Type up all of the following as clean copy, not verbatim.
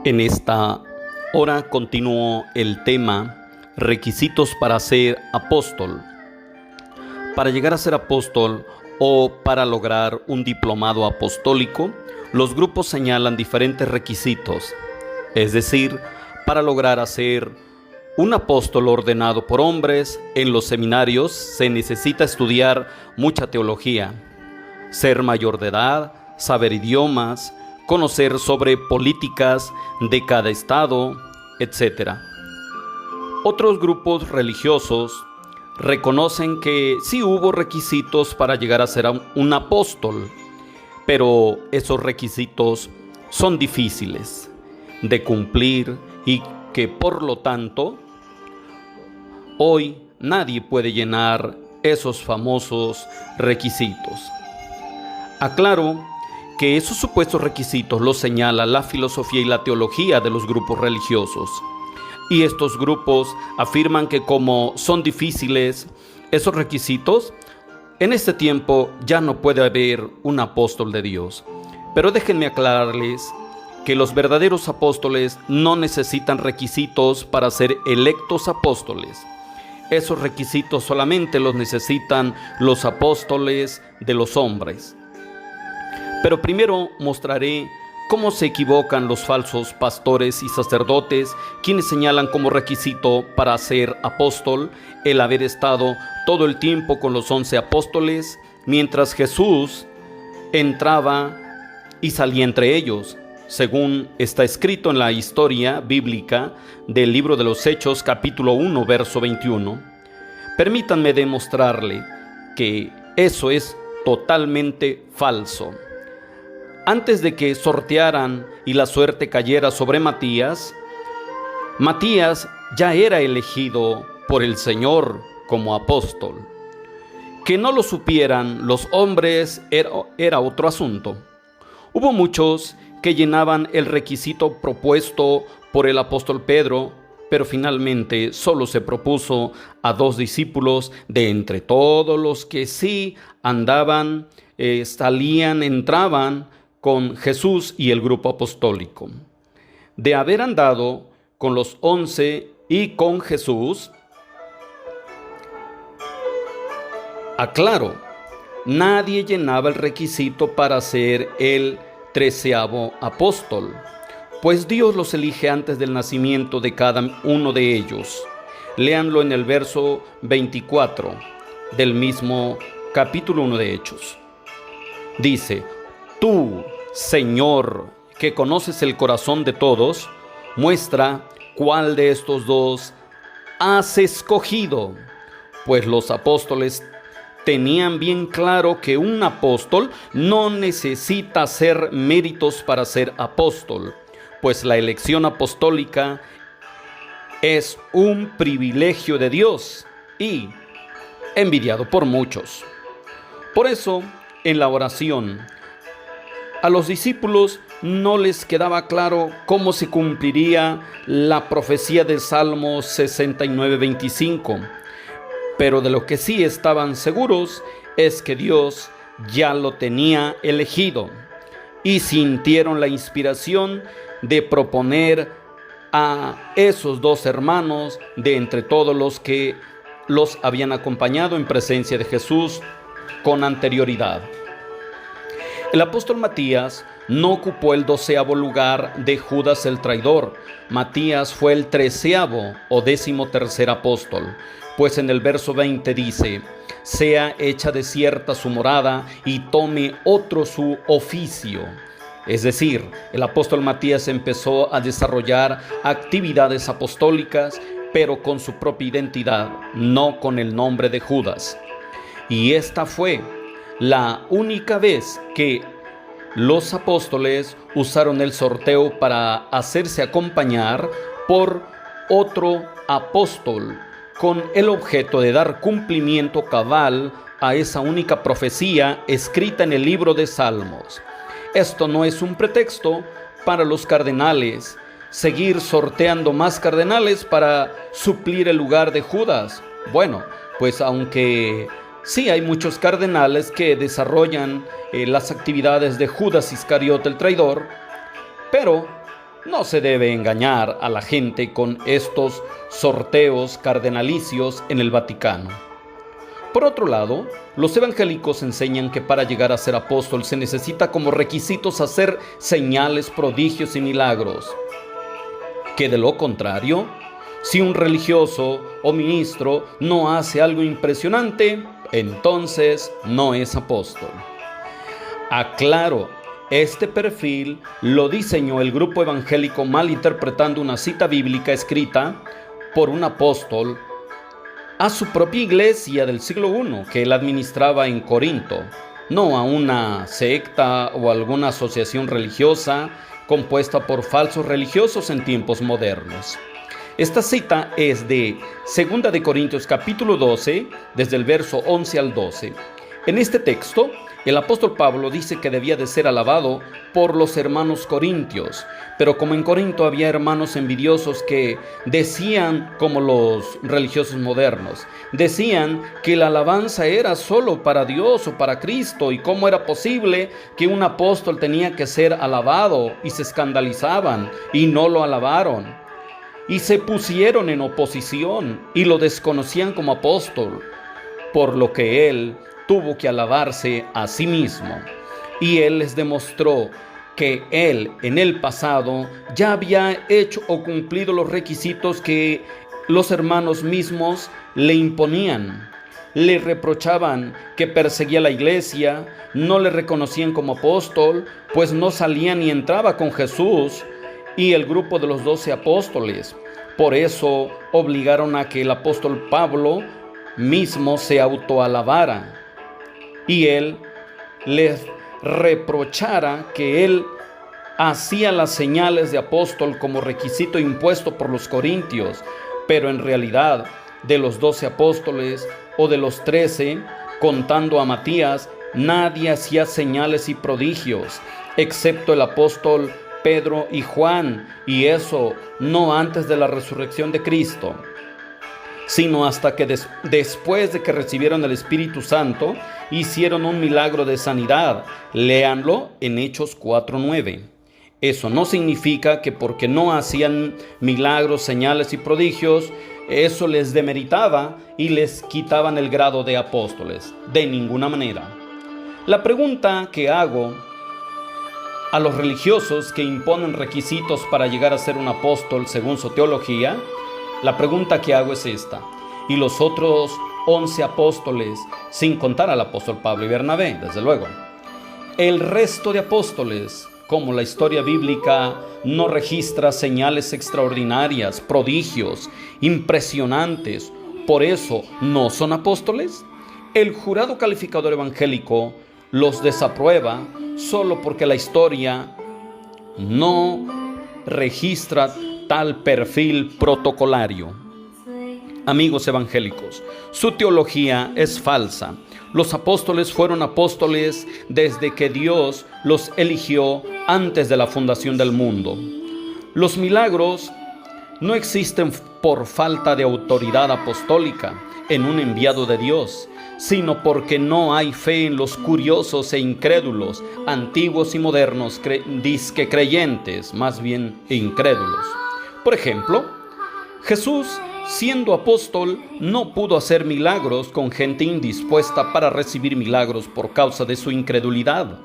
En esta hora continúo el tema requisitos para ser apóstol. Para llegar a ser apóstol o para lograr un diplomado apostólico, los grupos señalan diferentes requisitos. Es decir, para lograr ser un apóstol ordenado por hombres, en los seminarios se necesita estudiar mucha teología, ser mayor de edad, saber idiomas, conocer sobre políticas de cada estado, etc. Otros grupos religiosos reconocen que sí hubo requisitos para llegar a ser un apóstol, pero esos requisitos son difíciles de cumplir y que por lo tanto hoy nadie puede llenar esos famosos requisitos. Aclaro que esos supuestos requisitos los señala la filosofía y la teología de los grupos religiosos. Y estos grupos afirman que como son difíciles esos requisitos, en este tiempo ya no puede haber un apóstol de Dios. Pero déjenme aclararles que los verdaderos apóstoles no necesitan requisitos para ser electos apóstoles. Esos requisitos solamente los necesitan los apóstoles de los hombres. Pero primero mostraré cómo se equivocan los falsos pastores y sacerdotes, quienes señalan como requisito para ser apóstol el haber estado todo el tiempo con los 11 apóstoles, mientras Jesús entraba y salía entre ellos, según está escrito en la historia bíblica del libro de los Hechos, capítulo 1, verso 21. Permítanme demostrarle que eso es totalmente falso. Antes de que sortearan y la suerte cayera sobre Matías, Matías ya era elegido por el Señor como apóstol. Que no lo supieran los hombres era otro asunto. Hubo muchos que llenaban el requisito propuesto por el apóstol Pedro, pero finalmente solo se propuso a 2 discípulos de entre todos los que sí andaban, salían, entraban con Jesús y el grupo apostólico. De haber andado con los 11 y con Jesús, aclaro, nadie llenaba el requisito para ser el 13º apóstol, pues Dios los elige antes del nacimiento de cada uno de ellos. Léanlo en el verso 24 del mismo capítulo 1 de Hechos. Dice: Tú, Señor, que conoces el corazón de todos, muestra cuál de estos dos has escogido. Pues los apóstoles tenían bien claro que un apóstol no necesita hacer méritos para ser apóstol, pues la elección apostólica es un privilegio de Dios y envidiado por muchos. Por eso, en la oración, a los discípulos no les quedaba claro cómo se cumpliría la profecía del Salmo 69:25, pero de lo que sí estaban seguros es que Dios ya lo tenía elegido y sintieron la inspiración de proponer a esos 2 hermanos de entre todos los que los habían acompañado en presencia de Jesús con anterioridad. El apóstol Matías no ocupó el 12º lugar de Judas el traidor. Matías fue el 13º o 13º apóstol, pues en el verso 20 dice: sea hecha desierta su morada y tome otro su oficio. Es decir, el apóstol Matías empezó a desarrollar actividades apostólicas, pero con su propia identidad, no con el nombre de Judas. Y esta fue la única vez que los apóstoles usaron el sorteo para hacerse acompañar por otro apóstol, con el objeto de dar cumplimiento cabal a esa única profecía escrita en el libro de Salmos. Esto no es un pretexto para los cardenales seguir sorteando más cardenales para suplir el lugar de Judas. Bueno, pues aunque sí hay muchos cardenales que desarrollan las actividades de Judas Iscariote el traidor, pero No se debe engañar a la gente con estos sorteos cardenalicios en el Vaticano. Por otro lado, los evangélicos enseñan que para llegar a ser apóstol se necesita como requisitos hacer señales, prodigios y milagros. Que de lo contrario, si un religioso o ministro no hace algo impresionante, entonces no es apóstol. Aclaro, este perfil lo diseñó el grupo evangélico malinterpretando una cita bíblica escrita por un apóstol a su propia iglesia del siglo I que él administraba en Corinto, no a una secta o alguna asociación religiosa compuesta por falsos religiosos en tiempos modernos. Esta cita es de 2 de Corintios capítulo 12, desde el verso 11 al 12. En este texto, el apóstol Pablo dice que debía de ser alabado por los hermanos corintios, pero como en Corinto había hermanos envidiosos que decían, como los religiosos modernos, decían que la alabanza era solo para Dios o para Cristo, y cómo era posible que un apóstol tenía que ser alabado, y se escandalizaban y no lo alabaron, y se pusieron en oposición y lo desconocían como apóstol, por lo que él tuvo que alabarse a sí mismo. Y él les demostró que él en el pasado ya había hecho o cumplido los requisitos que los hermanos mismos le imponían. Le reprochaban que perseguía la iglesia, no le reconocían como apóstol, pues no salía ni entraba con Jesús y el grupo de los 12 apóstoles. Por eso obligaron a que el apóstol Pablo mismo se autoalabara y él les reprochara que él hacía las señales de apóstol como requisito impuesto por los corintios, pero en realidad de los 12 apóstoles o de los 13, contando a Matías, nadie hacía señales y prodigios, excepto el apóstol Pedro y Juan, y eso no antes de la resurrección de Cristo, sino hasta que después de que recibieron el Espíritu Santo, hicieron un milagro de sanidad. Léanlo en Hechos 4:9. Eso no significa que porque no hacían milagros, señales y prodigios, eso les demeritaba y les quitaban el grado de apóstoles. De ninguna manera. La pregunta que hago a los religiosos que imponen requisitos para llegar a ser un apóstol según su teología, la pregunta que hago es esta: ¿y los otros 11 apóstoles, sin contar al apóstol Pablo y Bernabé, desde luego? El resto de apóstoles, como la historia bíblica no registra señales extraordinarias, prodigios, impresionantes, ¿por eso no son apóstoles? El jurado calificador evangélico los desaprueba solo porque la historia no registra tal perfil protocolario. Amigos evangélicos, su teología es falsa. Los apóstoles fueron apóstoles desde que Dios los eligió antes de la fundación del mundo. Los milagros no existen por falta de autoridad apostólica en un enviado de Dios, sino porque no hay fe en los curiosos e incrédulos, antiguos y modernos, disque creyentes, más bien incrédulos. Por ejemplo, Jesús, siendo apóstol, no pudo hacer milagros con gente indispuesta para recibir milagros por causa de su incredulidad.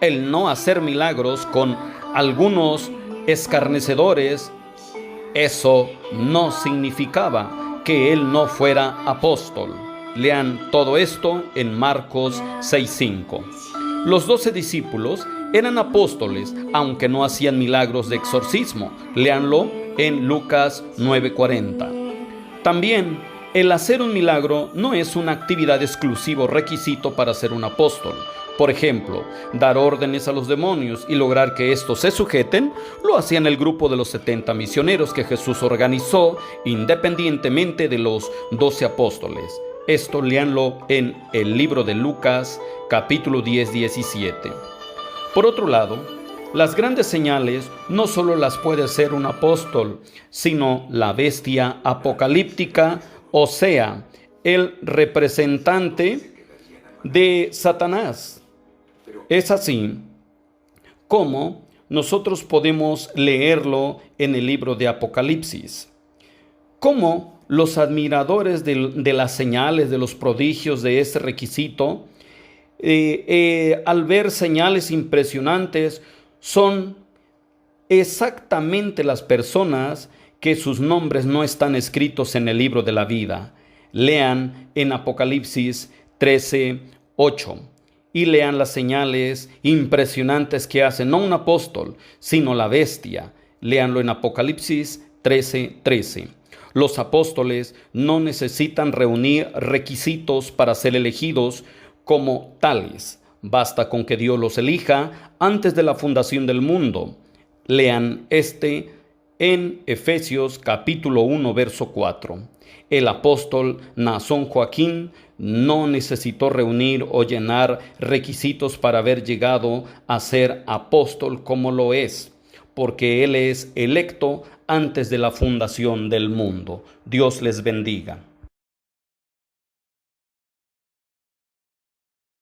El no hacer milagros con algunos escarnecedores, eso no significaba que él no fuera apóstol. Lean todo esto en Marcos 6:5. Los 12 discípulos eran apóstoles, aunque no hacían milagros de exorcismo. Léanlo en Lucas 9:40. También, el hacer un milagro no es una actividad exclusiva o requisito para ser un apóstol. Por ejemplo, dar órdenes a los demonios y lograr que estos se sujeten, lo hacían el grupo de los 70 misioneros que Jesús organizó independientemente de los 12 apóstoles. Esto léanlo en el libro de Lucas, capítulo 10-17. Por otro lado, las grandes señales no solo las puede hacer un apóstol, sino la bestia apocalíptica, o sea, el representante de Satanás. Es así como nosotros podemos leerlo en el libro de Apocalipsis. Cómo los admiradores de las señales, de los prodigios de este requisito, al ver señales impresionantes, son exactamente las personas que sus nombres no están escritos en el libro de la vida. Lean en Apocalipsis 13:8 y lean las señales impresionantes que hace no un apóstol, sino la bestia. Léanlo en Apocalipsis 13:13. Los apóstoles no necesitan reunir requisitos para ser elegidos como tales. Basta con que Dios los elija antes de la fundación del mundo. Lean en Efesios capítulo 1, verso 4. El apóstol Naasón Joaquín no necesitó reunir o llenar requisitos para haber llegado a ser apóstol como lo es, porque él es electo antes de la fundación del mundo. Dios les bendiga.